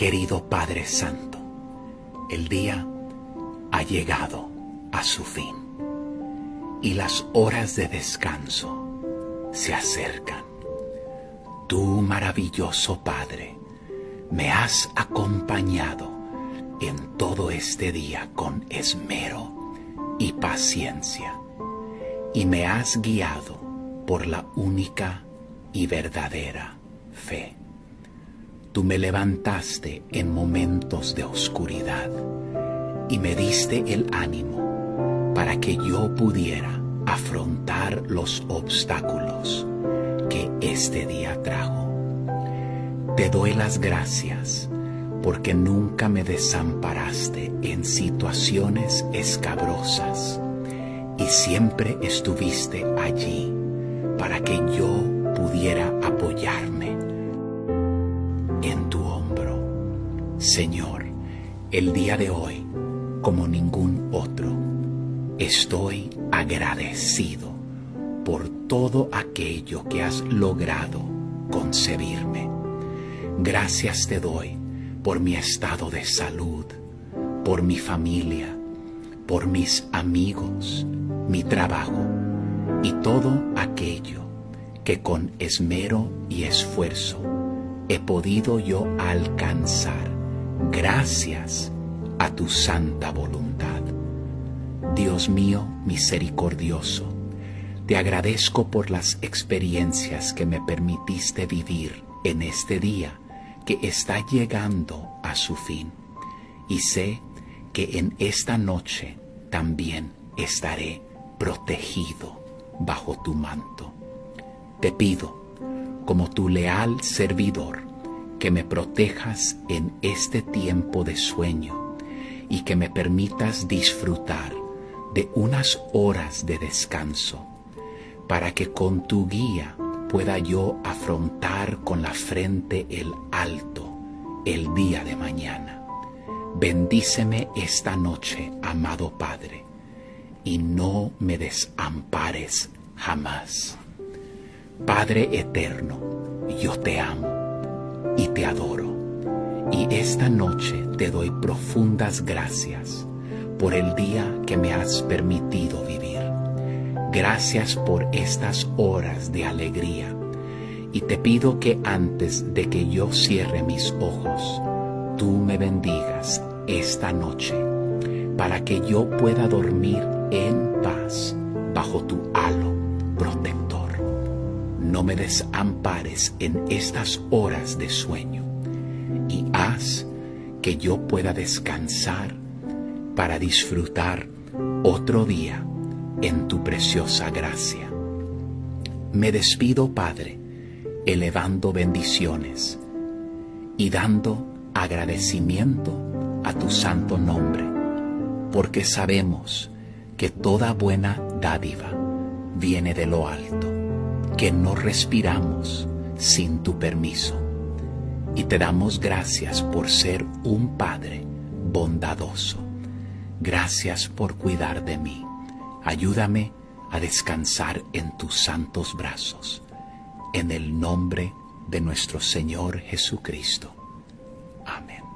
Querido Padre Santo, el día ha llegado a su fin y las horas de descanso se acercan. Tú, maravilloso Padre, me has acompañado en todo este día con esmero y paciencia, y me has guiado por la única y verdadera fe. Tú me levantaste en momentos de oscuridad y me diste el ánimo para que yo pudiera afrontar los obstáculos que este día trajo. Te doy las gracias porque nunca me desamparaste en situaciones escabrosas y siempre estuviste allí para que yo pudiera apoyarme en tu hombro. Señor, el día de hoy, como ningún otro, estoy agradecido por todo aquello que has logrado concebirme. Gracias te doy por mi estado de salud, por mi familia, por mis amigos, mi trabajo y todo aquello que con esmero y esfuerzo he podido yo alcanzar gracias a tu santa voluntad. Dios mío misericordioso, te agradezco por las experiencias que me permitiste vivir en este día que está llegando a su fin, y sé que en esta noche también estaré protegido bajo tu manto. Te pido, como tu leal servidor, que me protejas en este tiempo de sueño y que me permitas disfrutar de unas horas de descanso, para que con tu guía pueda yo afrontar con la frente el alto el día de mañana. Bendíceme esta noche, amado Padre, y no me desampares jamás. Padre eterno, yo te amo y te adoro, y esta noche te doy profundas gracias por el día que me has permitido vivir. Gracias por estas horas de alegría, y te pido que antes de que yo cierre mis ojos, tú me bendigas esta noche, para que yo pueda dormir en paz bajo tu halo protector. No me desampares en estas horas de sueño, y haz que yo pueda descansar para disfrutar otro día en tu preciosa gracia. Me despido, Padre, elevando bendiciones y dando agradecimiento a tu santo nombre, porque sabemos que toda buena dádiva viene de lo alto, que no respiramos sin tu permiso, y te damos gracias por ser un Padre bondadoso. Gracias por cuidar de mí. Ayúdame a descansar en tus santos brazos, en el nombre de nuestro Señor Jesucristo. Amén.